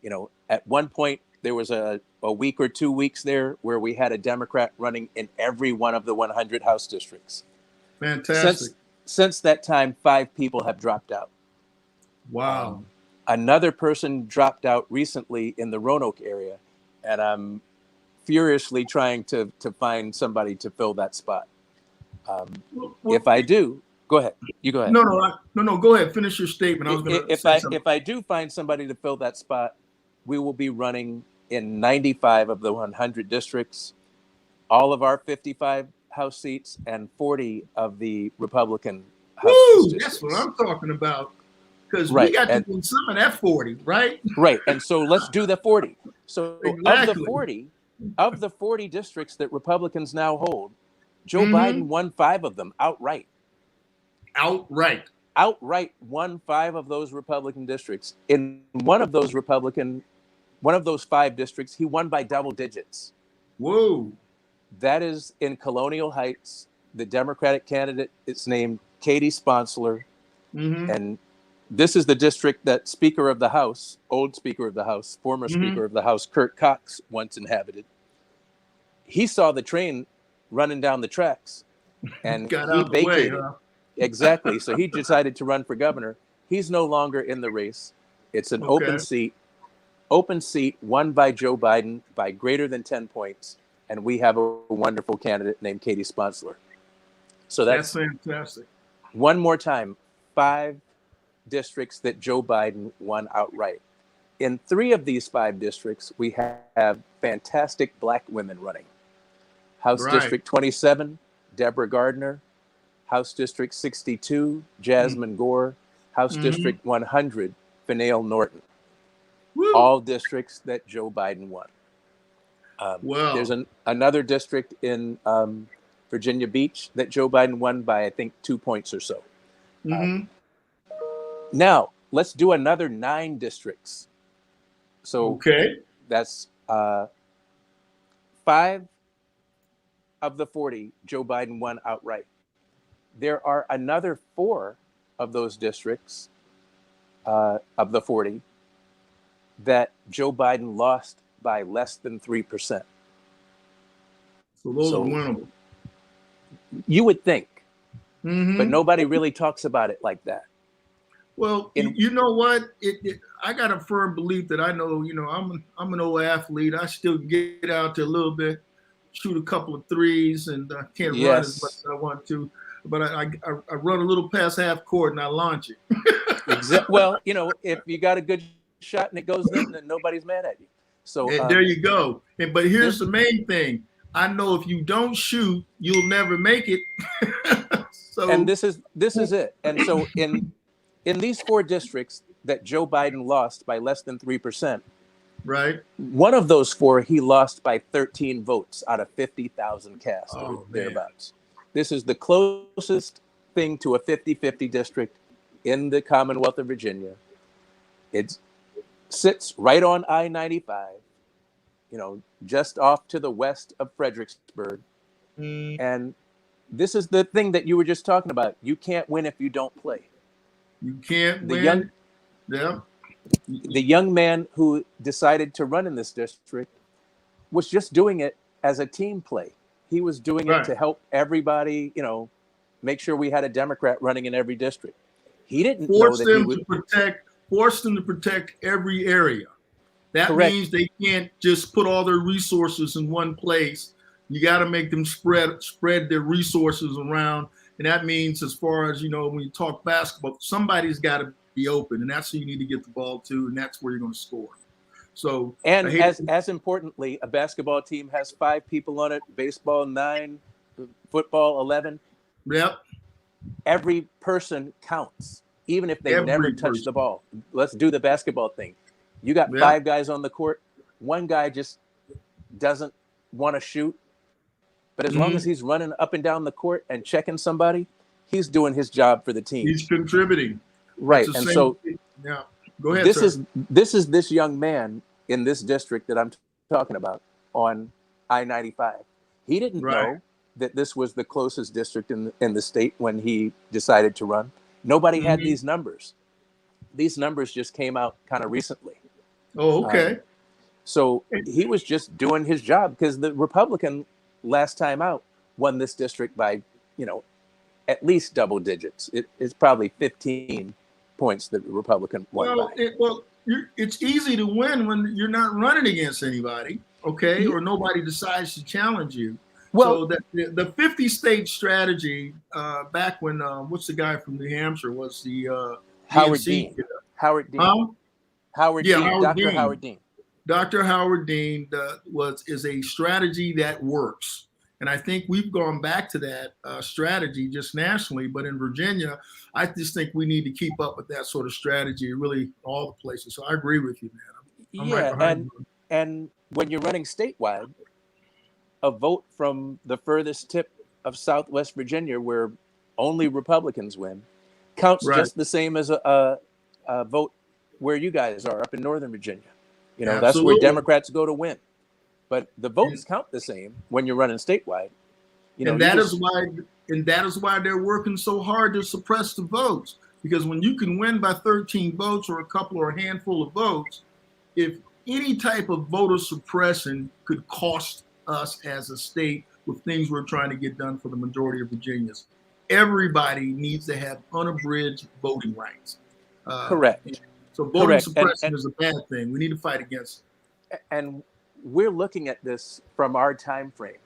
You know, at one point, there was a week or 2 weeks there where we had a Democrat running in every one of the 100 House districts. Fantastic. Since that time, 5 people have dropped out. Wow. Another person dropped out recently in the Roanoke area, and I'm furiously trying to find somebody to fill that spot. If I do, go ahead. You go ahead. No. Go ahead. Finish your statement. I was going to say something. If I do find somebody to fill that spot, we will be running in 95 of the 100 districts, all of our 55 House seats, and 40 of the Republican House districts. That's what I'm talking about. Because right. we got to do some of that 40, right? Right. And so let's do the 40. So exactly. of the 40 districts that Republicans now hold, Joe Biden won 5 of them outright. Outright won 5 of those Republican districts. In one of those 5 districts, he won by double digits. Whoa. That is in Colonial Heights. The Democratic candidate is named Katie Sponsler. And This is the district that Speaker of the House, old Speaker of the House, former Speaker of the House, Kurt Cox, once inhabited. He saw the train running down the tracks, and Got he out the way, vacated. huh? Exactly. So he decided to run for governor. He's no longer in the race. It's an open seat, won by Joe Biden by greater than 10 points. And we have a wonderful candidate named Katie Sponsler. So that's fantastic. One more time, 5 districts that Joe Biden won outright. In 3 of these 5 districts, we have fantastic Black women running. House District 27, Deborah Gardner. House District 62, Jasmine Gore. House District 100, Fanail Norton. Woo. All districts that Joe Biden won. There's another district in Virginia Beach that Joe Biden won by, I think, 2 points or so. Now, let's do another 9 districts. So that's 5 of the 40 Joe Biden won outright. There are another 4 of those districts of the 40 that Joe Biden lost by less than 3%. So those are winnable. You would think, but nobody really talks about it like that. Well, you know what? I got a firm belief that I know. You know, I'm an old athlete. I still get out there a little bit, shoot a couple of threes, and I can't run as much as I want to. But I run a little past half court and I launch it. Well, you know, if you got a good shot and it goes in, then nobody's mad at you. So there you go. But here's the main thing. I know if you don't shoot, you'll never make it. And this is it. And so in these 4 districts that Joe Biden lost by less than 3%, right? One of those 4 he lost by 13 votes out of 50,000 cast, thereabouts. This is the closest thing to a 50-50 district in the Commonwealth of Virginia. It sits right on I-95, you know, just off to the west of Fredericksburg. And this is the thing that you were just talking about. You can't win if you don't play. You can't win. The young man who decided to run in this district was just doing it as a team play. He was doing it to help everybody, you know, make sure we had a Democrat running in every district. He didn't know that he would force them to protect every area. That means they can't just put all their resources in one place. You got to make them spread their resources around. And that means, as far as, you know, when you talk basketball, somebody's got to be open, and that's who you need to get the ball to, and that's where you're going to score. So, and as importantly, a basketball team has 5 people on it, baseball 9, football 11. Yep. Every person counts, even if they never touch the ball. Let's do the basketball thing. You got 5 guys on the court. One guy just doesn't want to shoot. But as long as he's running up and down the court and checking somebody, he's doing his job for the team. He's contributing. Right. And so go ahead. This is this young man in this district that I'm talking about on I-95. He didn't know that this was the closest district in the state when he decided to run. Nobody had these numbers. These numbers just came out kind of recently. Oh, okay. So he was just doing his job, because the Republican last time out won this district by, you know, at least double digits. It's probably 15 points that the Republican won by. It's easy to win when you're not running against anybody, okay, or nobody decides to challenge you. Well, so the 50-state strategy back when what's the guy from New Hampshire was the Howard Dean. Howard Dean. Dr. Howard Dean. Dr. Howard Dean is a strategy that works. And I think we've gone back to that strategy just nationally. But in Virginia, I just think we need to keep up with that sort of strategy, really all the places. So I agree with you, man. And when you're running statewide, a vote from the furthest tip of Southwest Virginia, where only Republicans win, counts just the same as a vote where you guys are up in Northern Virginia. You know, that's where Democrats go to win. But the votes count the same when you're running statewide. You know, and that is why they're working so hard to suppress the votes, because when you can win by 13 votes or a couple or a handful of votes, if any type of voter suppression could cost us as a state with things we're trying to get done for the majority of Virginians, everybody needs to have unabridged voting rights. Correct. So voting Correct. suppression is a bad thing. We need to fight against it. And we're looking at this from our time frame.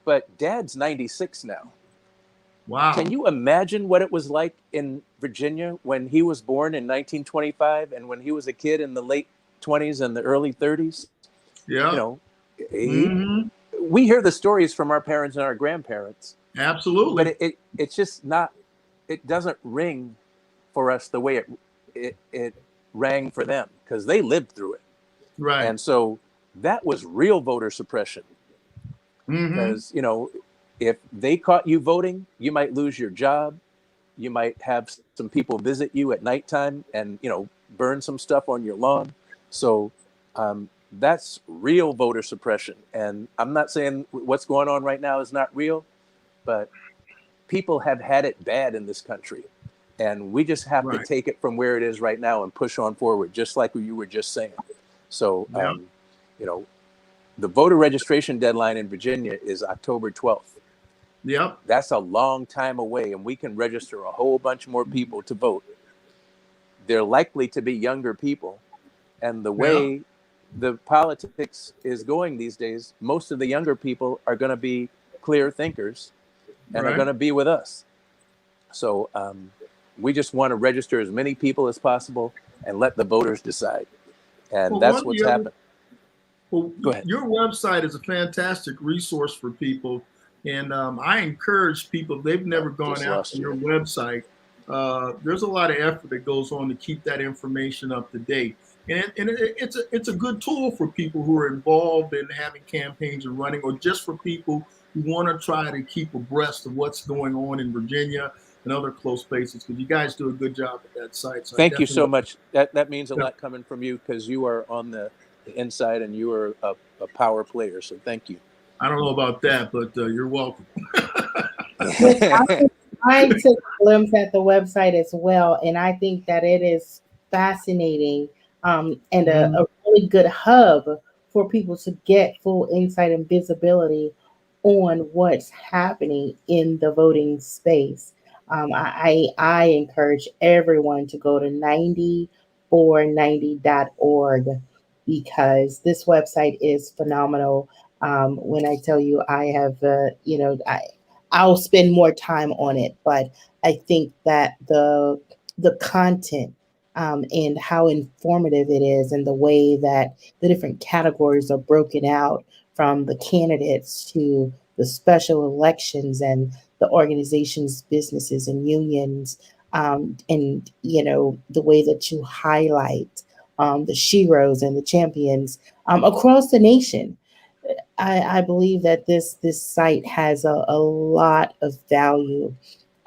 But Dad's 96 now. Wow. Can you imagine what it was like in Virginia when he was born in 1925 and when he was a kid in the late 20s and the early 30s? Yeah. You know, we hear the stories from our parents and our grandparents. Absolutely. But it's just not, it doesn't ring for us the way it rang for them, because they lived through it. Right. And so that was real voter suppression. Because, you know, if they caught you voting, you might lose your job. You might have some people visit you at nighttime and, you know, burn some stuff on your lawn. So that's real voter suppression. And I'm not saying what's going on right now is not real, but people have had it bad in this country. And we just have to take it from where it is right now and push on forward, just like you were just saying. So, you know, the voter registration deadline in Virginia is October 12th. Yep. That's a long time away, and we can register a whole bunch more people to vote. They're likely to be younger people. And the way the politics is going these days, most of the younger people are going to be clear thinkers and are going to be with us. So we just want to register as many people as possible and let the voters decide. And that's what's happened. Well, go ahead. Your website is a fantastic resource for people. And I encourage people, if they've never gone out to your website, there's a lot of effort that goes on to keep that information up to date. And it's a good tool for people who are involved in having campaigns and running, or just for people who want to try to keep abreast of what's going on in Virginia and other close places, because you guys do a good job at that site. So thank you so much. That means a lot coming from you, because you are on the inside and you are a power player. So thank you. I don't know about that, but you're welcome. I took a glimpse at the website as well, and I think that it is fascinating and a really good hub for people to get full insight and visibility on what's happening in the voting space. I encourage everyone to go to 9490.org, because this website is phenomenal. When I tell you, I have, I'll spend more time on it, but I think that the content and how informative it is, and the way that the different categories are broken out, from the candidates to the special elections and the organizations, businesses, and unions, and the way that you highlight the sheroes and the champions across the nation. I believe that this site has a lot of value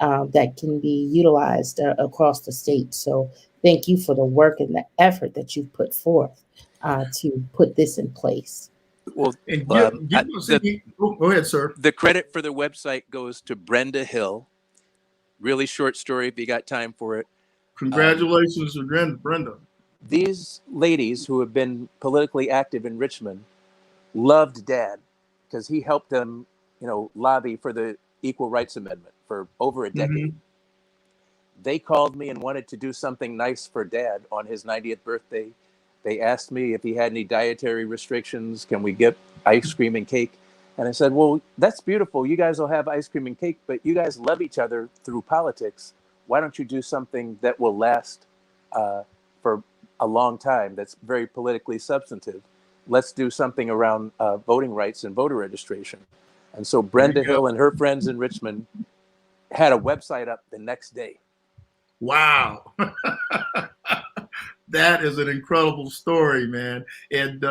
that can be utilized across the state. So thank you for the work and the effort that you've put forth to put this in place. Well, go ahead, sir. The credit for the website goes to Brenda Hill. Really short story if you got time for it. Congratulations to Brenda. These ladies who have been politically active in Richmond loved Dad, because he helped them, lobby for the Equal Rights Amendment for over a decade. They called me and wanted to do something nice for Dad on his 90th birthday. They asked me if he had any dietary restrictions. Can we get ice cream and cake? And I said, well, that's beautiful. You guys will have ice cream and cake, but you guys love each other through politics. Why don't you do something that will last for a long time, that's very politically substantive? Let's do something around voting rights and voter registration. And so Brenda Hill and her friends in Richmond had a website up the next day. Wow. That is an incredible story, man. And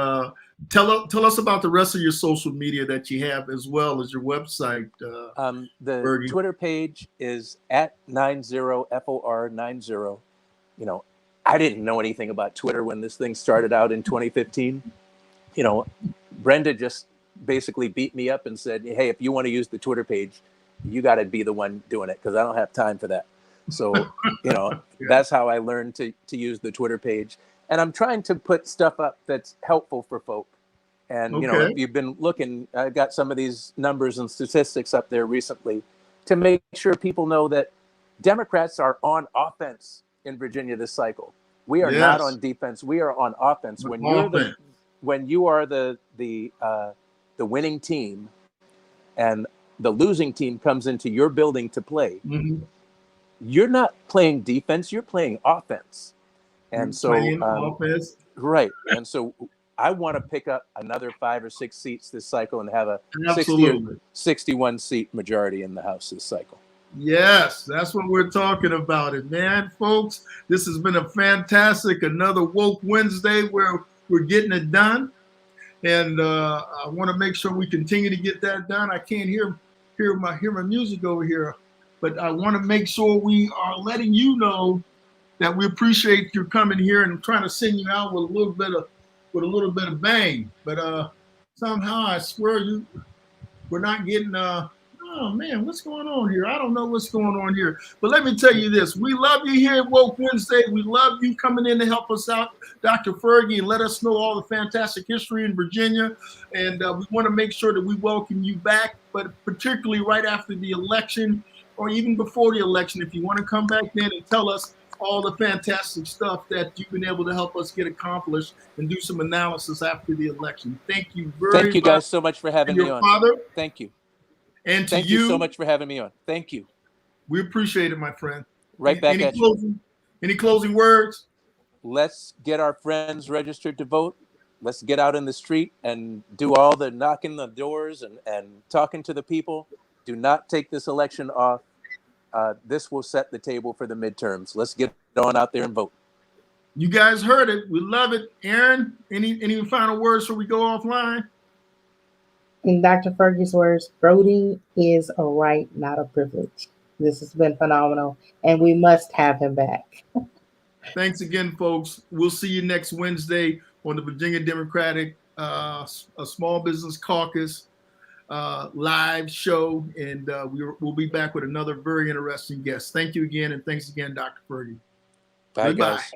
tell us about the rest of your social media that you have, as well as your website. The Fergie. Twitter page is at 90FOR90. I didn't know anything about Twitter when this thing started out in 2015. Brenda just basically beat me up and said, hey, if you want to use the Twitter page, you got to be the one doing it, because I don't have time for that. So, Yeah. that's how I learned to use the Twitter page. And I'm trying to put stuff up that's helpful for folk. And, Okay. if you've been looking, I got some of these numbers and statistics up there recently to make sure people know that Democrats are on offense in Virginia this cycle. We are not on defense. We are on offense. When you are the winning team and the losing team comes into your building to play, Mm-hmm. you're not playing defense, you're playing offense. And so, offense. right. And so I want to pick up another 5 or 6 seats this cycle and have a Absolutely. 61 seat majority in the House this cycle. Yes, that's what we're talking about it, man. Folks, this has been a fantastic, another Woke Wednesday where we're getting it done. And I want to make sure we continue to get that done. I can't hear my music over here, but I want to make sure we are letting you know that we appreciate you coming here and trying to send you out with a little bit of bang. But somehow I swear we're not getting oh man, what's going on here? I don't know what's going on here. But let me tell you this. We love you here at Woke Wednesday. We love you coming in to help us out, Dr. Fergie, and let us know all the fantastic history in Virginia. And we want to make sure that we welcome you back, but particularly right after the election or even before the election, if you want to come back then and tell us all the fantastic stuff that you've been able to help us get accomplished and do some analysis after the election. Thank you very much. Thank you guys so much for having me on. Father. Thank you. And thank you so much for having me on. Thank you. We appreciate it, my friend. Right back at you. Any closing words? Let's get our friends registered to vote. Let's get out in the street and do all the knocking the doors and talking to the people. Do not take this election off. This will set the table for the midterms. Let's get on out there and vote. You guys heard it. We love it. Aaron, any final words before we go offline? In Dr. Fergie's words, voting is a right, not a privilege. This has been phenomenal, and we must have him back. Thanks again, folks. We'll see you next Wednesday on the Virginia Democratic a Small Business Caucus live show, and we'll be back with another very interesting guest. Thank you again, and thanks again, Dr. Fergie. Bye, guys.